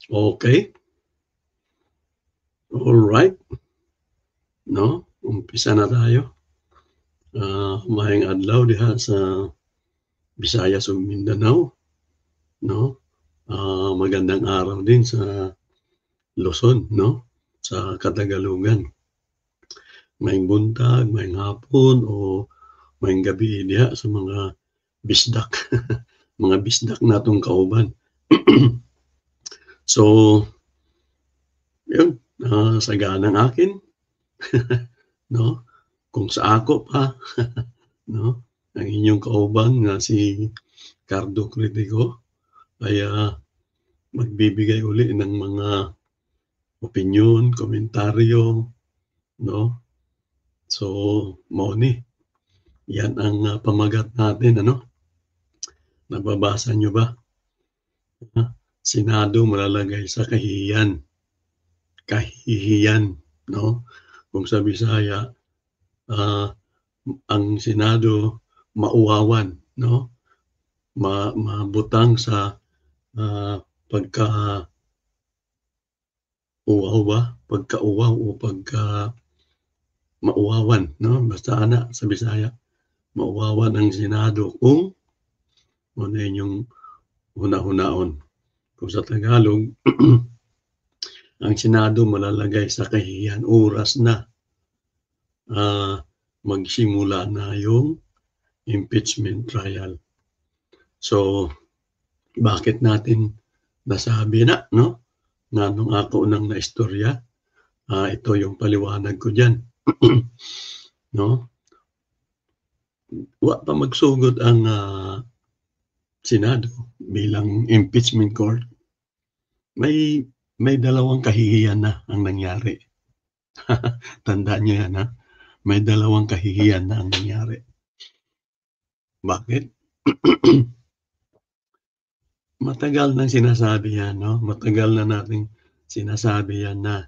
Okay. Alright. No, umpisa na tayo. Maayong adlaw diha sa Visayas ug Mindanao, no? Magandang araw din sa Luzon, no? Sa Katagalugan. Maayong buntag, maayong hapon o maayong gabi diha sa mga bisdak, mga bisdak natong kauban. So, yun, saganang akin, no? Kung sa ako pa, no? Ang inyong kauban nga si Cardo Critico ay magbibigay uli ng mga opinyon, komentaryo, no? So, mao ni. Yan ang pamagat natin, ano? Nababasa nyo ba? Senado malalagay sa kahihiyan. Kahihiyan, no? Kung sa Bisaya, ang Senado mauwawan, no? Mabutang sa pagka uwaw ba? Pagka-uwaw o mauwawan, no? Basta ana sa Bisaya, mauwawan ang Senado kung ano yung huna-hunaon. Kung sa Tagalog, ang Senado malalagay sa kahihiyan, oras na magsimula na yung impeachment trial. So, bakit natin nasabi na, no? Na nung ako nang naistorya, ito yung paliwanag ko dyan. No? Wa pa magsugod ang Senado bilang impeachment court. May dalawang kahihiyan na ang nangyari. Tandaan nyo yan, ha? May dalawang kahihiyan na ang nangyari. Bakit? Matagal nang sinasabi yan, no? Matagal na nating sinasabi yan na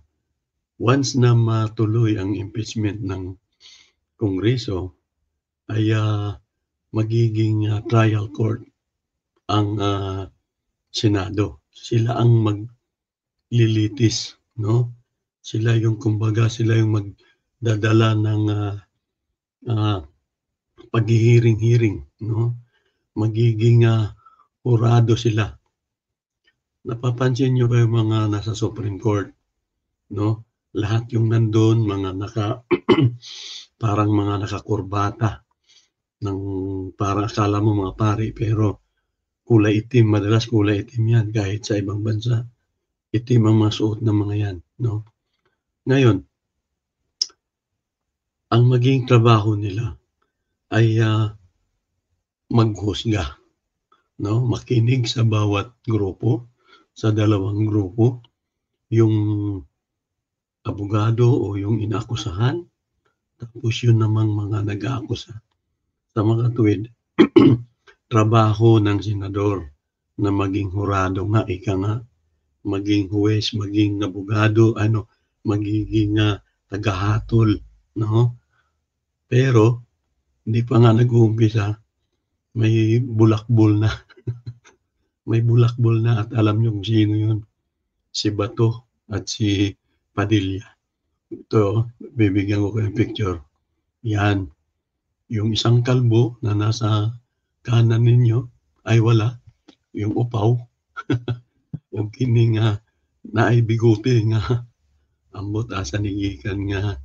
once na matuloy ang impeachment ng Kongreso, ay magiging trial court ang Senado. Sila ang maglilitis, no? Sila yung kumbaga, sila yung magdadala ng paghihiring-hiring, no? Magiging hurado sila. Napapansin nyo ba yung mga nasa Supreme Court, no? Lahat yung nandun, mga parang mga nakakurbata ng para akala mo mga pari, pero kulay itim, madalas kulay itim yan kahit sa ibang bansa. Itim ang mga suot ng mga yan, no? Ngayon, ang maging trabaho nila ay maghusga, no? Makinig sa bawat grupo, sa dalawang grupo, yung abogado o yung inaakusahan, tapos yun namang mga nag-aakusa. Sa mga tuwid, trabaho ng senador na maging hurado nga, ika nga, maging huwes, maging abogado, magiging tagahatol, no? Pero, hindi pa nga nag-uumpisa, may bulakbol na. May bulakbol na at alam nyo kung sino yun. Si Bato at si Padilla. Ito, bibigyan ko kayo ng picture. Yan. Yung isang kalbo na nasa kanan ninyo ay wala. Yung upaw. Yung kining naay bigote nga ambot asa nigikan nga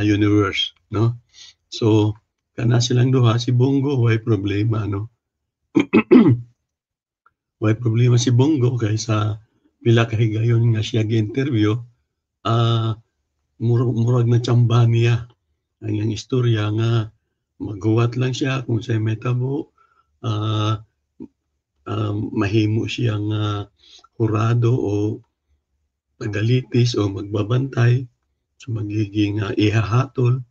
universe, no? So, kana silang duha, si Bongo, way problema, no? Way problema si Bongo kaysa pila ka higayon nga siya gi-interview, murag na tsamba niya ang iyang istorya nga maghuwat lang siya kung sa'y may tabo, mahimo siyang hurado o tagalitis o magbabantay, so magiging ihahatol.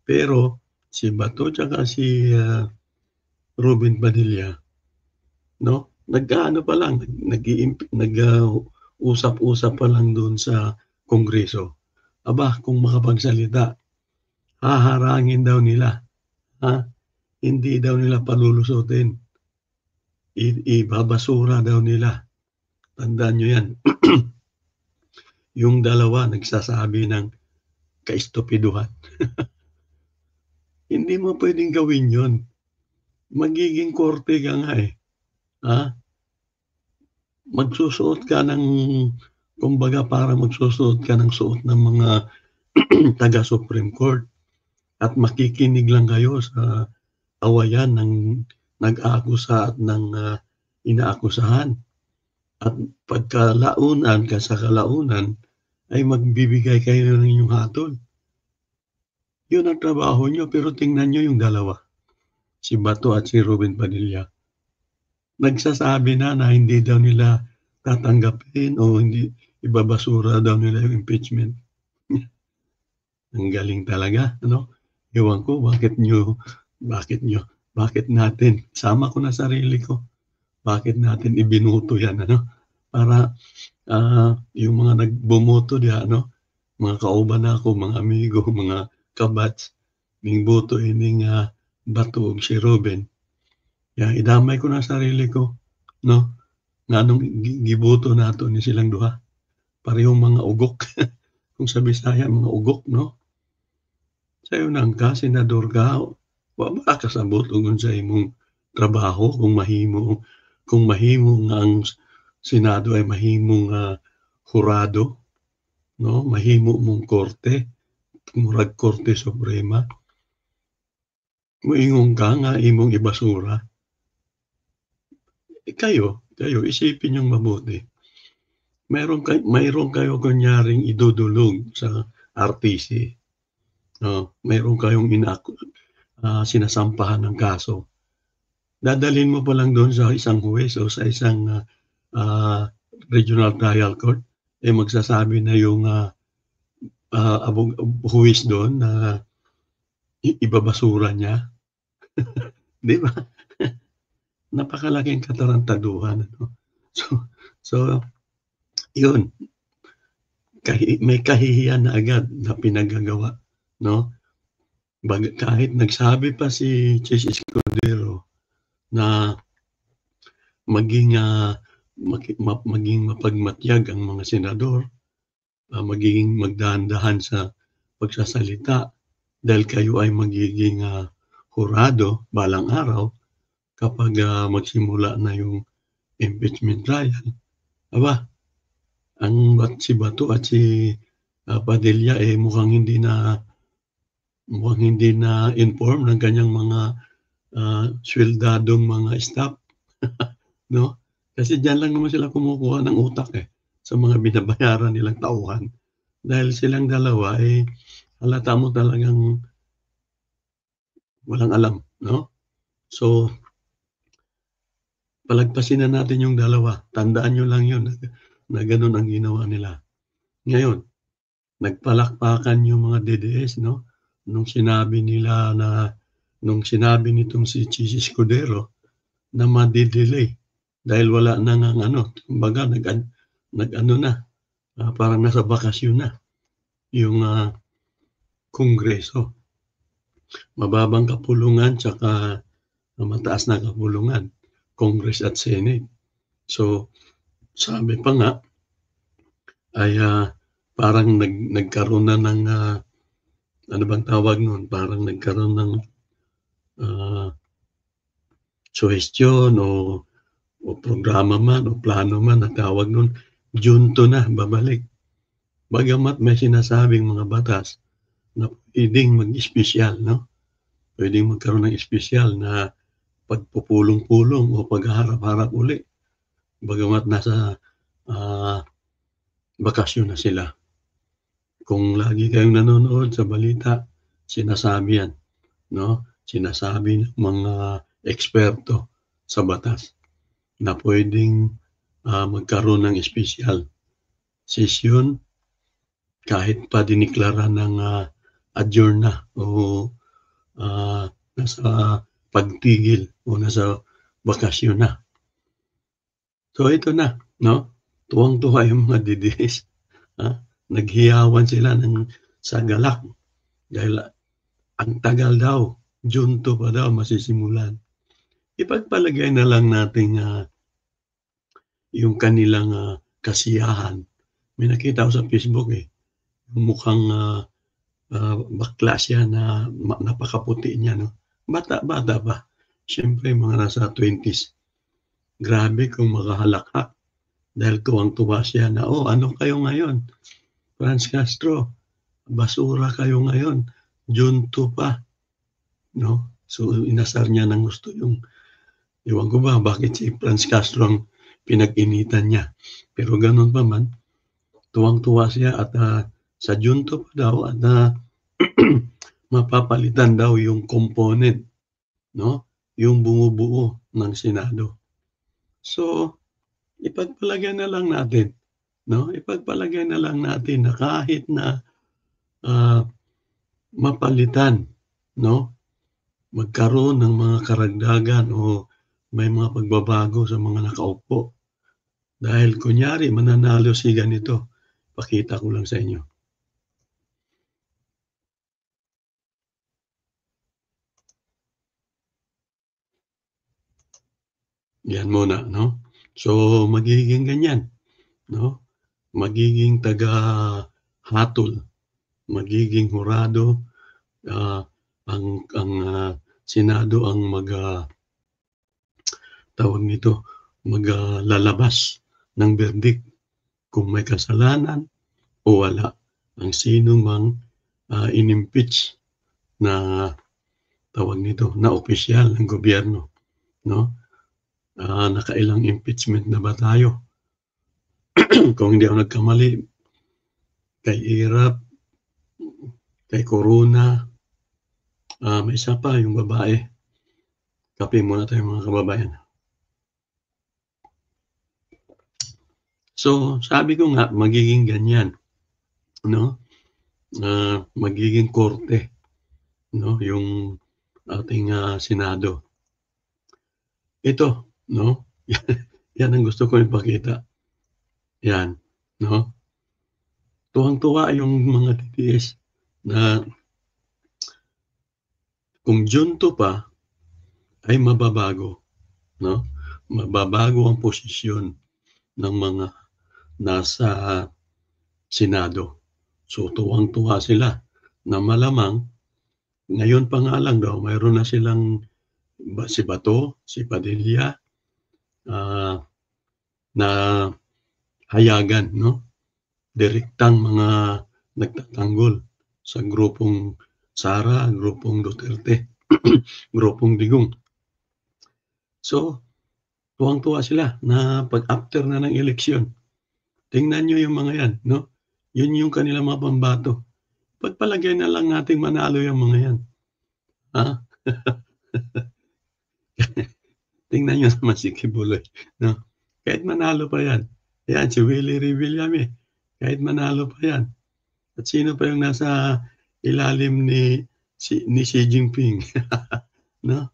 Pero si Bato tsaka si Robin Padilla, no? Nag-ano pa lang, nag-usap-usap pa lang doon sa Kongreso. Aba, kung makapagsalita, haharangin daw nila. Hindi daw nila palulusutin. Ibabasura daw nila. tandaan nyo yan. Yung dalawa nagsasabi ng kaistupiduhan. Hindi mo pwedeng gawin yun. Magiging korte ka nga eh. Ha? Magsusuot ka ng, kumbaga para magsusuot ka ng suot ng mga taga Supreme Court at makikinig lang kayo sa awayan ng nag-aakusa at ng inaakusahan. At pagkalaunan, kalaunan, ay magbibigay kayo ng inyong hatol. Yun ang trabaho nyo, pero tingnan nyo yung dalawa. Si Bato at si Ruben Padilla. Nagsasabi na hindi daw nila tatanggapin o hindi ibabasura daw nila yung impeachment. Ang galing talaga, ano? Ewan ko, bakit natin, sama ko na sarili ko, bakit natin ibinuto yan, ano? Para yung mga nagbumoto diya, ano? Mga kauban ako, mga amigo, mga kabats, ning boto ining Bato si Ruben. Ya, idamay ko na sarili ko, no? Nga nung giboto nato ni silang duha. Parehong mga ugok. Kung sa Bisaya, mga ugok, no? Sayo nang ka, senador ka, wala ka sa boto sa imong trabaho kung mahimo nga ang Senado ay mahimong hurado, no? Mahimo mong korte, murag Korte Suprema. Moingon ka nga imong ibasura. Kayo, isipin yung mabuti. Mayroon kayo kunyaring idudulog sa RTC. No, mayroon kayong sinasampahan ng kaso. Dadalhin mo pa lang doon sa isang huwes o sa isang regional trial court, eh magsasabi na yung huwes doon na ibabasura niya. Di ba? Napakalaking katarantaduhan. Ano? So, yun. May kahihiyan na agad na pinagagawa. No? Kahit nagsabi pa si Chis Escudero na maging mapagmatyag ang mga senador, magiging magdahan-dahan sa pagsasalita dahil kayo ay magiging hurado balang araw kapag magsimula na yung impeachment trial. Aba, si Bato at si Padilla mukhang hindi na inform ng kanyang mga sweldadong mga staff. No? Kasi diyan lang naman sila kumukuha ng utak sa mga binabayaran nilang tauhan. Dahil silang dalawa halata mo talagang walang alam, no? So, palagpasin na natin yung dalawa. Tandaan nyo lang yun na ganun ang ginawa nila. Ngayon, nagpalakpakan yung mga DDS, no? Nung sinabi nitong si Chis Escudero na madidelay dahil wala na nga kumbaga parang nasa bakasyon na yung Kongreso. Mababang kapulungan tsaka mataas na kapulungan, Congress at Senate. So, sabi pa nga, ay parang nagkaroon na ng, ano bang tawag nun? Parang nagkaroon ng suggestion o programa man o plano man na tawag nun, junto na, babalik. Bagamat may sinasabing mga batas na pwedeng mag-espesyal, no? Pwedeng magkaroon ng espesyal na pagpupulong-pulong o pagharap-harap uli. Bagamat nasa bakasyon na sila. Kung lagi kayong nanonood sa balita, sinasabi yan, no? Sinasabi ng mga eksperto sa batas na pwedeng magkaroon ng espesyal session kahit pa diniklara ng adjourn na o nasa pagtigil o nasa bakasyon na. So ito na, no? Tuwang-tuwa yung mga DDS. Naghiyawan sila sa galak dahil ang tagal daw, Junto pa daw masisimulan. Ipagpalagay na lang natin yung kanilang, kasiyahan. May nakita ako sa Facebook, mukhang, bakla siya na napakaputi niya 'no. Bata-bata pa, siyempre mga nasa 20s. Grabe kung makahalakhak dahil tuwang-tuwa siya na, "Oh, ano kayo ngayon, Franz Castro, basura kayo ngayon, Junto pa." 'No? So, inasar niya ng gusto yung ewan ko ba bakit si Franz Castro ang pinag-initan niya. Pero gano'n pa man, tuwang-tuwa siya at, sa Junto pa daw at, mapapalitan daw yung component 'no, yung bumubuo ng Senado. So, ipagpalagay na lang natin 'no, ipagpalagay na lang natin na kahit na, ah, mapalitan 'no, magkaroon ng mga karagdagan o may mga pagbabago sa mga nakaupo. Dahil kunyari mananalo si ganito, pakita ko lang sa inyo. Yan muna 'no. So, magiging ganyan 'no, magiging taga-hatol, magiging hurado, ah, ang Senado ang tawag nito, lalabas ng verdict kung may kasalanan o wala ang sino mang, in-impeach na tawag nito, na opisyal ng gobyerno 'no. Nakailang impeachment na ba tayo? Kung hindi ako nagkamali, kay Irap, kay Corona, may isa pa yung babae. Kape muna tayo mga kababayan. So, sabi ko nga magiging ganyan 'no, magiging korte 'no, yung ating, Senado. Ito 'no, yan ang gusto kong ipakita, yan 'no. Tuwang-tuwa yung mga DDS na kung Junto pa ay mababago 'no, mababago ang posisyon ng mga nasa Senado. So, tuwang-tuwa sila na malamang ngayon pa nga lang daw mayroon na silang si Bato, si Padilla, ah, na hayagan 'no, direktang mga nagtatanggol sa grupong Sara, grupong Duterte, grupong Digong. So, tuwang-tuwa sila na 'pag after na ng eleksyon, tingnan niyo yung mga yan 'no, yun yung kanilang mga pambato. Pagpalagay na lang nating manalo yang mga yan, ha? Tingnan niyo naman si Kibuloy 'no, kahit manalo pa yan. Yan si Willie Revillame, kahit manalo pa yan. At sino pa yung nasa ilalim ni Xi Jinping 'no,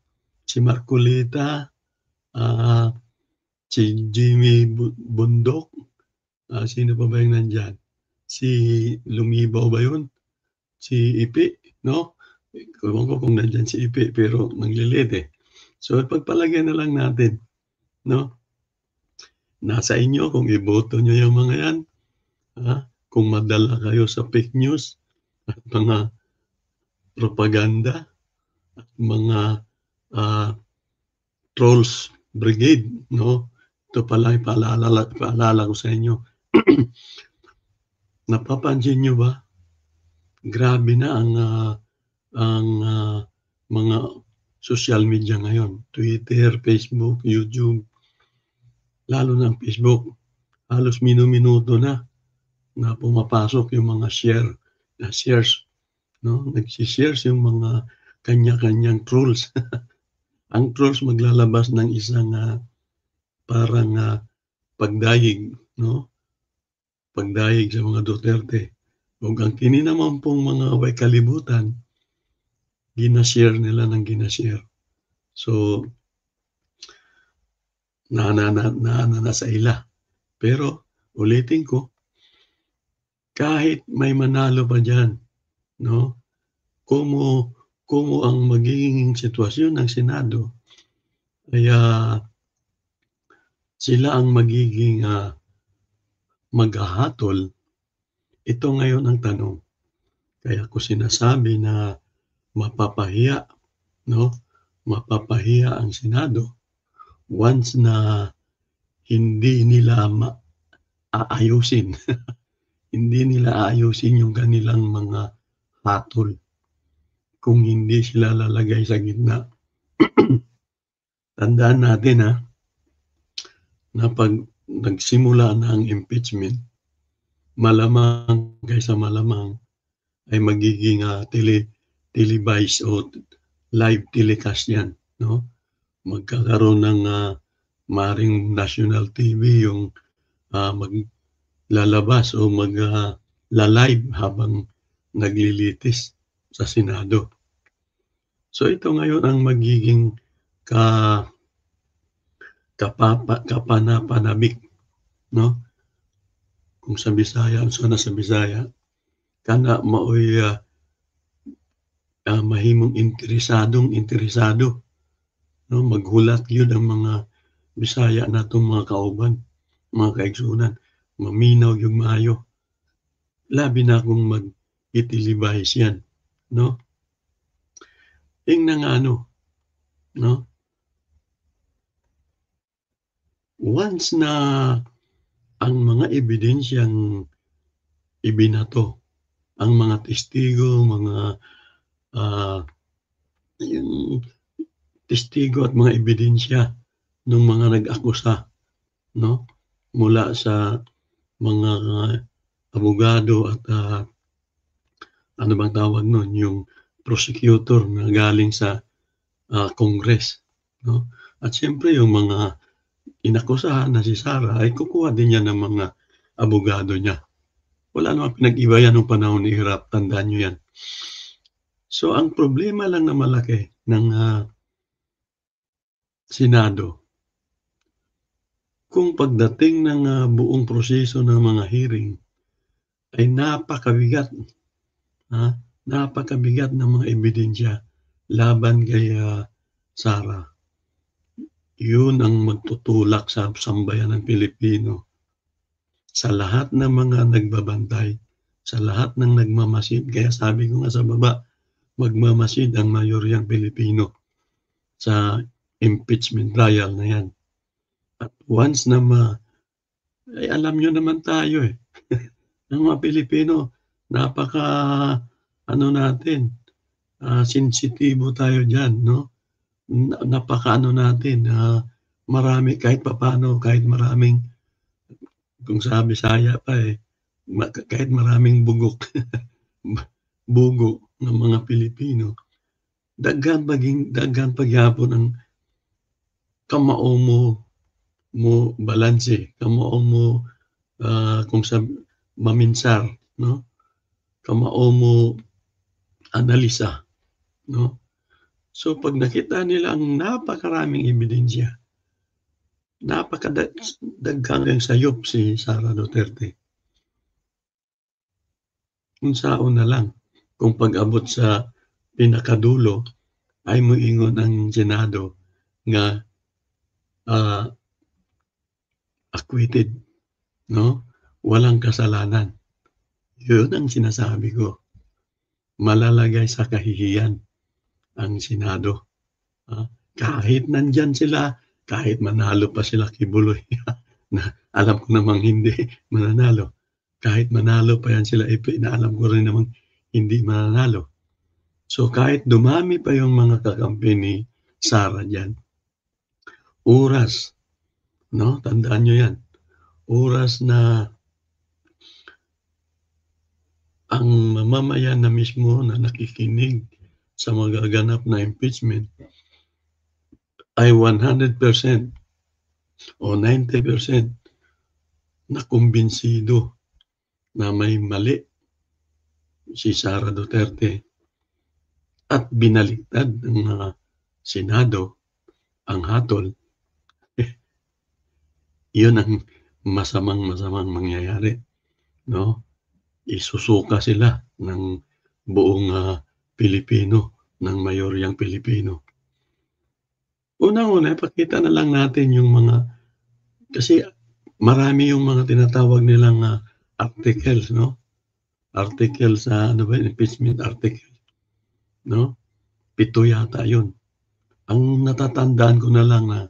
si Marcolita, ah, si Jimmy Bundok, sino pa ba yung nandiyan? Si Lumibaw ba yun? Si Ipi 'no? Ewan ko kung nandiyan si Ipi pero nagli-lead, So, pagpalagay na lang natin 'no, nasa inyo kung iboto niyo yung mga yan, kung madala kayo sa fake news at mga propaganda at mga, ah, trolls brigade 'no. Ito pala paalala ko sa inyo. Napapansin niyo ba, grabe na ang mga social media ngayon, Twitter, Facebook, YouTube, lalo na ang Facebook, halos minu-minuto na pumapasok yung mga shares 'no, nagse-shares yung mga kanya-kanyang trolls. Ang trolls maglalabas ng isang, parang, pagdayig 'no, pagdayig sa mga Duterte. Kung ang kini naman pong mga may kalibutan, gina-share nila ng gina-share. So, nasa ila. Pero ulitin ko, kahit may manalo pa diyan 'no, kung ang magiging sitwasyon ng Senado ay, sila ang magiging maghahatol. Ito ngayon ang tanong. Kaya ko sinasabi na mapapahiya, no? Mapapahiya ang Senado once na hindi nila aayusin. Hindi nila aayusin yung kanilang mga hatol kung hindi sila lalagay sa gitna. Tandaan natin na pag nagsimula na ang impeachment, malamang kaysa malamang ay magiging televised o live telecast yan, no? Magkakaroon ng maaaring national TV yung maglalabas o la-live habang naglilitis sa Senado. So ito ngayon ang magiging kapanapanabik, no? Kung sa Bisaya, sana sa Bisaya, kana maoy mahimong interesado, no? Maghulat yun ang mga Bisaya natong mga kauban, mga kaigsunan, maminaw yung maayo. Labi na kung mag-itilibahis yan, no? Tingnan nga no? Once na ang mga ebidensyang ibinato, ang mga testigo, mga yung testigo at mga ebidensya ng mga nag-akusa, no? Mula sa mga abogado at ano bang tawag nun, yung prosecutor na galing sa Congress, no? At siyempre yung mga inakusahan na si Sara ay kukuha din niya ng mga abogado niya. Wala namang pinag-iba yan nung panahon ni Hirap, tandaan niyo yan. So ang problema lang na malaki ng Senado, kung pagdating ng buong proseso ng mga hearing ay napakabigat ng mga ebidensya laban kay Sara. Yun ang magtutulak sa sambayan ng Pilipino. Sa lahat ng mga nagbabantay, sa lahat ng nagmamasid, kaya sabi ko nga sa baba, magmamasid ang mayoryang Pilipino sa impeachment trial na yan. At once na ay alam nyo naman tayo ng mga Pilipino, sensitibo tayo dyan, no? Natin, marami kahit papano, kahit maraming, kung sa Bisaya pa kahit maraming bugo ng mga Pilipino, daghan pagyapon ang kamao mo balanse, kamao mo kung sa maminsar, no? Kamao mo analisa, no? So pag nakita nila ang napakaraming ebidensya, napakadaghang sayop si Sara Duterte. Unsaon na lang kung pag-abot sa pinakadulo ay moingon ang Senado nga acquitted, no? Walang kasalanan. Yun ang sinasabi ko. Malalagay sa kahihiyan ang Senado. Kahit nandyan sila, kahit manalo pa sila Kibuloy, na alam ko namang hindi mananalo. Kahit manalo pa yan sila, na alam ko rin namang hindi mananalo. So kahit dumami pa yung mga kakampi ni Sara dyan, oras, no? Tandaan nyo yan. Oras na ang mamamayan na mismo na nakikinig sa magaganap na impeachment ay 100% o 90% na kumbinsido na may mali si Sara Duterte at binaliktad ng mga Senado ang hatol, yun ang masamang mangyayari, no? Isusuka sila ng buong Pilipino, ng mayoryang Pilipino. Unang-una, ipakita na lang natin yung mga Kasi marami yung mga tinatawag nilang, articles 'no, article sa ano ba yun, impeachment article 'no, 7 yata yun. Ang natatandaan ko na lang na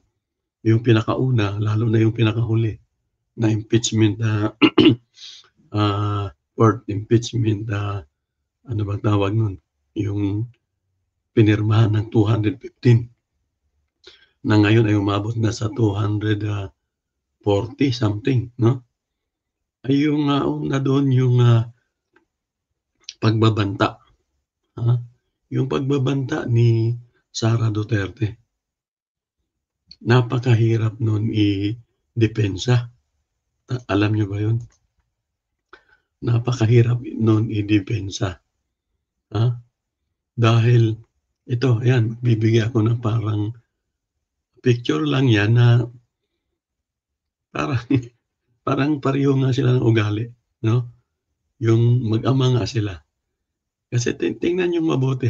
yung pinakauna, lalo na yung pinakahuli na impeachment, court impeachment, ano bang tawag nun, yung pinirmahan ng 215 na ngayon ay umabot na sa 240 something 'no. Ay yung, una dun yung, pagbabanta, ah, yung pagbabanta ni Sara Duterte. Napakahirap nun idepensa, alam niyo ba yun? Napakahirap nun idepensa, dahil ito ayan magbibigay ako ng parang picture lang yan na parang parang pareho nga sila ng ugali 'no, yung mag-ama nga sila. Kasi tingnan niyong mabuti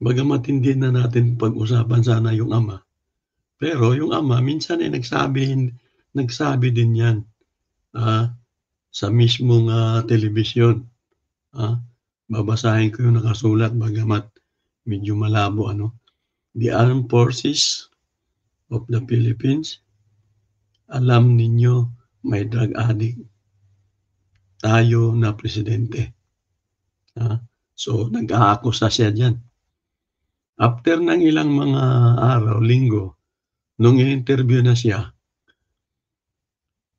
bagamat hindi na natin pag-usapan sana yung ama, pero yung ama minsan ay nagsabi din yan, ah, sa mismong, telebisyon, ah. Babasahin ko yung nakasulat bagamat medyo malabo ano. "The Armed Forces of the Philippines, alam ninyo may drug addict tayo na presidente." So nag-aakusa siya diyan. After ng ilang mga araw, linggo, nung i-interview na siya,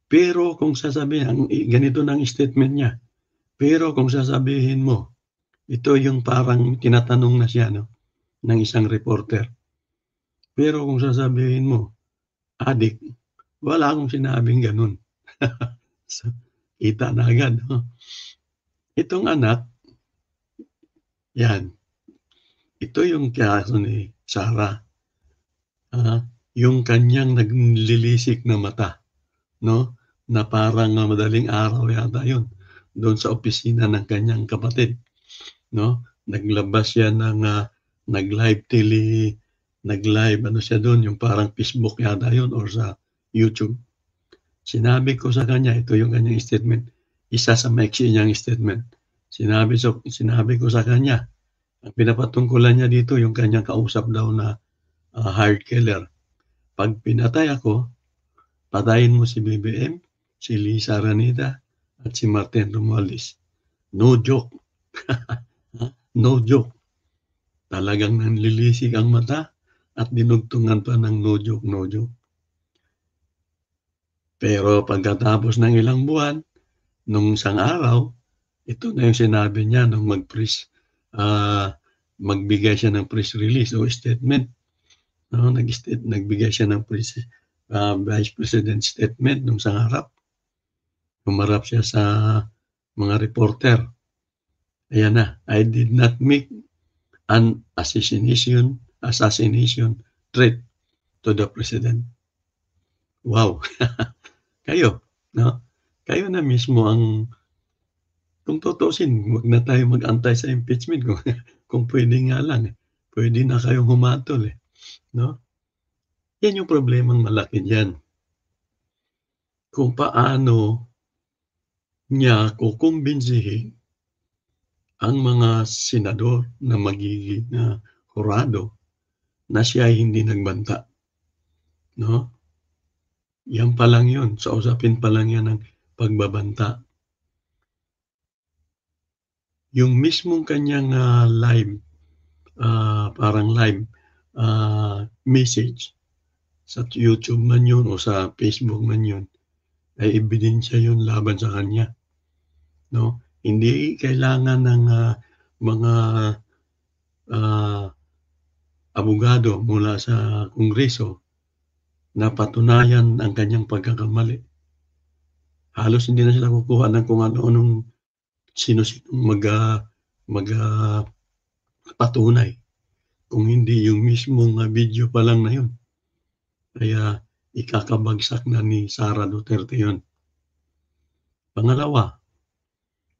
pero kung sasabihin ganito na ang statement niya, pero kung sasabihin mo, ito yung parang tinatanong na siya 'no, ng isang reporter. Pero kung sasabihin mo, "Adik," wala akong sinabing gano'n. So, kita na agad 'no. Itong anak, 'yan, ito yung kaso ni Sarah, yung kanyang naglilisik na mata 'no, na parang, madaling araw yata yun, doon sa opisina ng kanyang kapatid 'no. Naglabas siya ng, nag-live ano siya dun, yung parang Facebook yata yun or sa YouTube. Sinabi ko sa kanya, ito yung kanyang statement, isa sa maiksi niyang statement. Sinabi ko sa kanya, ang pinapatungkulan niya dito yung kanyang kausap daw na, hired killer. 'Pag pinatay ako, patayin mo si BBM, si Lisa Araneta, at si Martin Romualdez. No joke, no joke. Talagang nanlilisik ang mata at dinugtungan pa ng no joke, no joke. Pero pagkatapos ng ilang buwan, nung isang araw, ito na yung sinabi niya nung magbigay siya ng press release o statement 'no, nagbigay siya ng Vice President statement nung sa harap. Humarap siya sa mga reporter. Ayan na, "I did not make an assassination threat to the President." Wow! Kayo 'no, kayo na mismo ang kung tutuusin wag na tayo mag-antay sa impeachment kung puwede nga lang, puwede na kayong humatol, 'no? Yan yung problemang malaki diyan. Kung paano niya kukumbinsihin ang mga senador na magiging, hurado na siya ay hindi nagbanta, 'no? Yan pa lang yun, sa usapin pa lang yan ng pagbabanta. Yung mismong kanyang, parang live, message sa YouTube man yun o sa Facebook man yun, ay ebidensya yun laban sa kanya, 'no? Hindi kailangan ng, mga, ah, abogado mula sa Kongreso na patunayan ang kanyang pagkakamali. Halos hindi na sila kukuha ng kung ano-anong sino-sinong mag, patunay kung hindi yung mismong, video pa lang na yun. Kaya ikakabagsak na ni Sara Duterte yun. Pangalawa,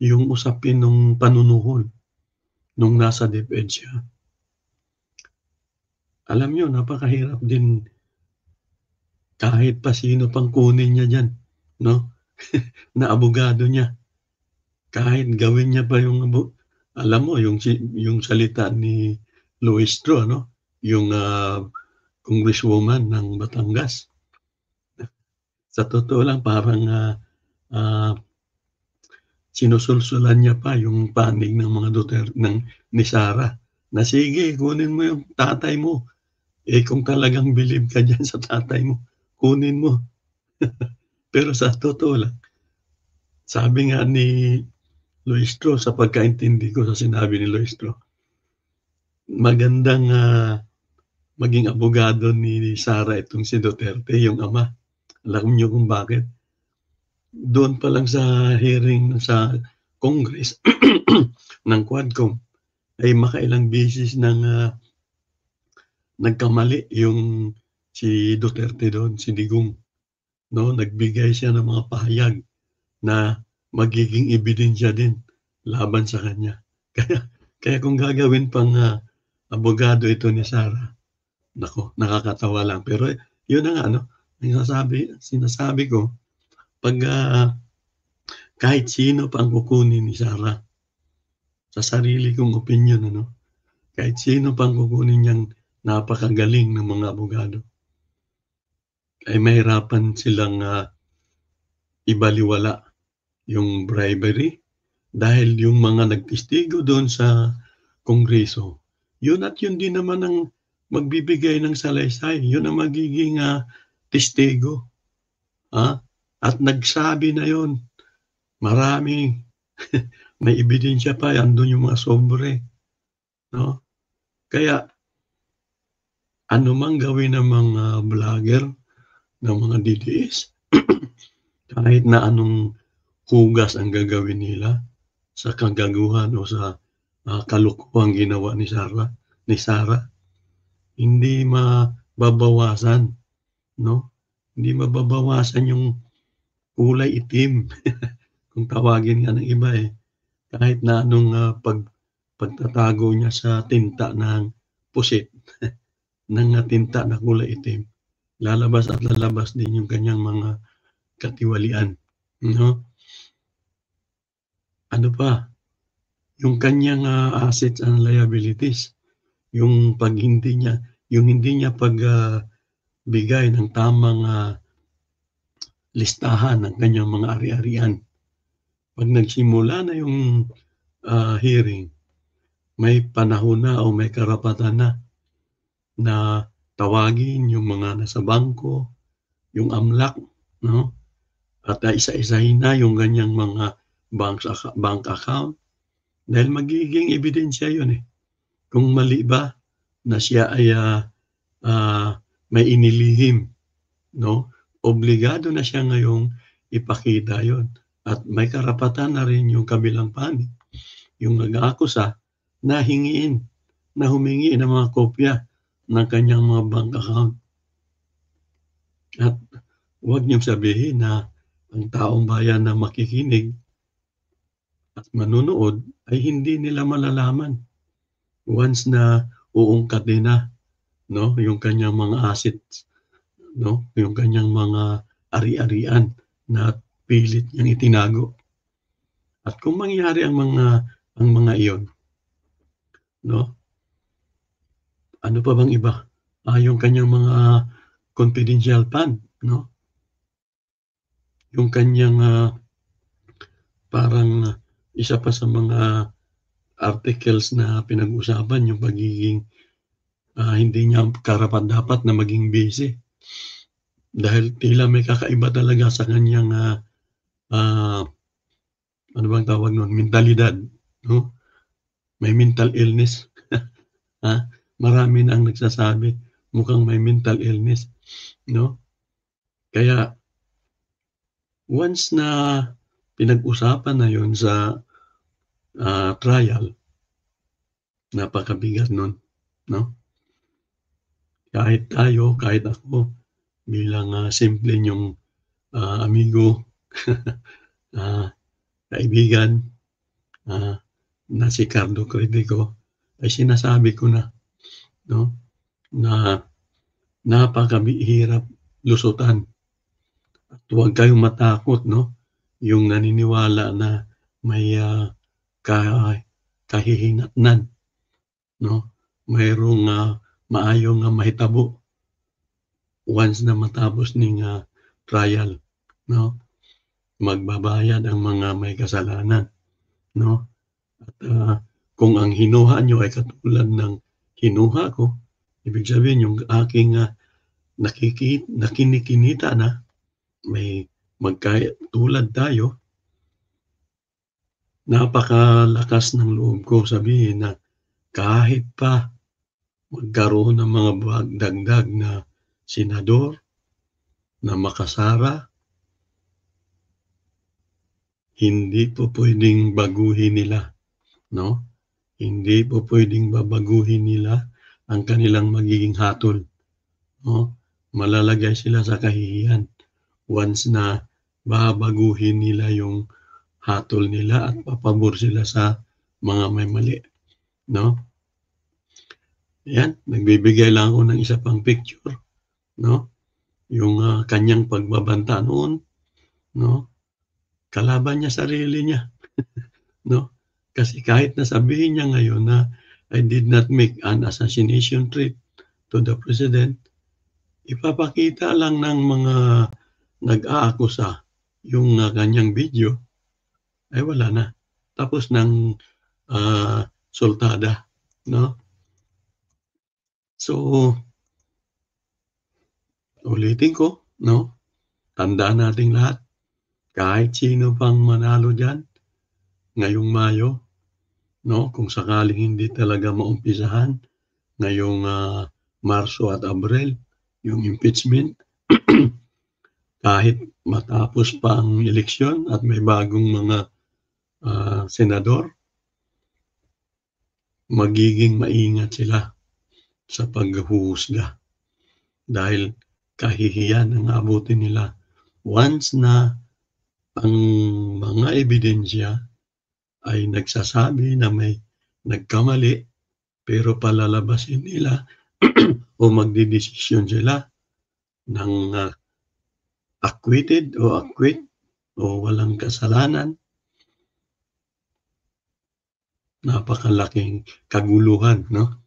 yung usapin nung panunuhol nung nasa DepEd siya. Alam niyo napakahirap din kahit pa sino pang kunin niya diyan, 'no, na abogado niya. Kahit gawin niya pa yung alam mo yung salita ni Luistro ano, yung, congresswoman ng Batangas. Sa totoo lang parang, ah, sinusulsulan niya pa yung panig ng mga ni Sara, na sige kunin mo yung tatay mo, eh, kung talagang bilib ka diyan sa tatay mo, kunin mo. Pero sa totoo lang, sabi nga ni Luistro sa pagkaintindi ko sa sinabi ni Luistro, magandang, maging abogado ni Sara itong si Duterte, yung ama. Alam niyo kung bakit? Doon pa lang sa hearing sa Congress ng Quadcom ay makailang beses ng, nagkamali yung si Duterte doon, si Digong, 'no? Nagbigay siya ng mga pahayag na magiging ebidensya din laban sa kanya. Kaya kaya kung gagawin pang, abogado ito ni Sara, naku, nakakatawa lang. Pero yun na nga 'no, sinasabi ko 'pag, kahit sino pa ang kukunin ni Sara, sa sarili kong opinyon ano, kahit sino pa ang kukunin niyang napakagaling ng mga abogado, ay mahirapan silang, ibalewala yung bribery dahil yung mga nagtestigo doon sa Kongreso, yun at yun din naman ang magbibigay ng salaysay, yun ang magiging, testigo, at nagsabi na yun, maraming may ebidensya pa, andun yung mga sobre, 'no? Kaya anumang gawin ng mga vlogger, ng mga DDS, kahit na anong hugas ang gagawin nila sa kagaguhan o sa, kalokohang ginawa ni Sara, hindi mababawasan, 'no? Hindi mababawasan yung kulay itim kung tawagin nga ng iba, eh. Kahit na anong, pagtatago niya sa tinta ng pusit, ng, tinta na kulay itim, lalabas at lalabas din yung kanyang mga katiwalian, 'no? Ano pa, yung kanyang, assets and liabilities, yung hindi niya bigay ng tamang, listahan ng kanyang mga ari-arian. 'Pag nagsimula na yung, hearing, may panahon na o may karapatan na tawagin yung mga nasa bangko, yung AMLAC, 'no? At, isa-isahin na yung ganiyang mga bank account dahil magiging ebidensya yun, eh. Kung mali ba na siya ay, may inilihim, 'no, obligado na siya ngayong ipakita yun at may karapatan na rin yung kabilang panig, yung nag-aakusa na humingi ng mga kopya ng kanyang mga bank account. At huwag niyong sabihin na ang taong bayan na makikinig at manonood ay hindi nila malalaman once na uungkatin na, 'no, yung kanyang mga assets, 'no, yung kanyang mga ari-arian na pilit niyang itinago. At kung mangyari ang mga iyon, 'no, ano pa bang iba? Yung kanyang mga confidential fund, 'no, yung kanyang, parang isa pa sa mga articles na pinag-usapan yung pagiging, hindi niya karapat-dapat na maging busy. Dahil tila may kakaiba talaga sa kanyang, ano bang tawag nun, mentalidad, 'no? May mental illness, marami na ang nagsasabi mukhang may mental illness, 'no? Kaya once na pinag-usapan na yun sa, trial, napakabigat nun, 'no? Kahit ako bilang, simple niyong, amigo, kaibigan, na si Carlo Critico, ay sinasabi ko na, 'no, na napakahirap lusutan. At huwag kayong matakot, no? Yung naniniwala na may kahihinatnan, no? Mayroong maayong mahitabo once na matapos ning trial, no? Magbabayad ang mga may kasalanan, no? At kung ang hinuha nyo ay katulad ng hinuha ko, ibig sabihin yung aking nakinikinita na may magkatulad tayo, napakalakas ng loob ko sabihin na kahit pa magkaroon ng mga dagdag na senador na makasara, hindi po pwedeng baguhin nila, no? Hindi po pwedeng babaguhin nila ang kanilang magiging hatol, no? Malalagay sila sa kahihiyan once na babaguhin nila yung hatol nila at papabor sila sa mga may mali, no? Yan, nagbibigay lang ako ng isa pang picture, no? Yung kanyang pagbabanta noon, no? Kalaban niya sarili niya, no? Kasi kahit nasabihin niya ngayon na I did not make an assassination threat to the president, ipapakita lang ng mga nag-aakusa yung kanyang video, ay wala na. Tapos ng sultada, no? So, ulitin ko, no? Tandaan nating lahat, kahit sino pang manalo dyan, ngayong Mayo, no? Kung sakaling hindi talaga maumpisahan, ngayong Marso at Abril, yung impeachment, kahit matapos pa ang eleksyon at may bagong mga senador, magiging maingat sila sa paghuhusga dahil kahihiyan ang abutin nila once na ang mga ebidensya ay nagsasabi na may nagkamali pero palalabasin nila o magdidesisyon sila ng acquitted o acquit o walang kasalanan, napakalaking kaguluhan, no?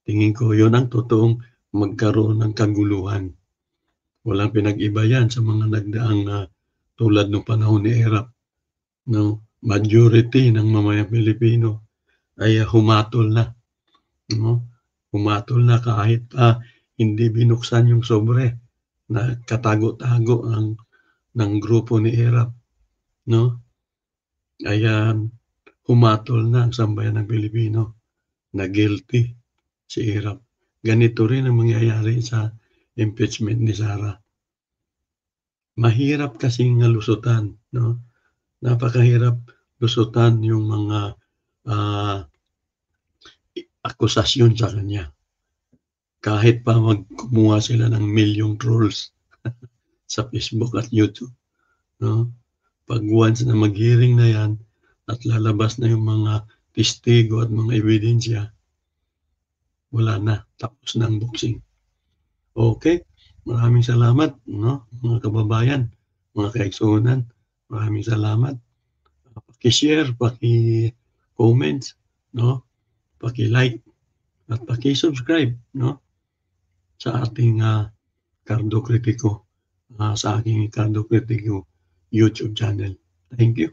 Tingin ko yun ang totoong magkaroon ng kaguluhan. Walang pinag-iba yan sa mga nagdaang tulad ng panahon ni Erap, no? Majority ng mamayang Pilipino ay humatol na, no? Humatol na kahit hindi binuksan yung sobre na katago-tago ng grupo ni Erap, no? Ay humatol na ang sambayan ng Pilipino na guilty si Erap. Ganito rin ang mangyayari sa impeachment ni Sara. Mahirap kasing lusutan, no? Napakahirap lusutan yung mga akusasyon sa kanya. Kahit pa kumuha sila ng milyong trolls sa Facebook at YouTube, no? Pag once na mag-hearing na yan at lalabas na yung mga testigo at mga ebidensya, wala na, tapos na ang boxing. Okay, maraming salamat, no? Mga kababayan, mga kaigsunan, maraming salamat. Paki-share, paki-comment, no? Paki-like at paki-subscribe, no? Sa ating Cardo Kritiko, sa aking Cardo Kritiko YouTube channel. Thank you.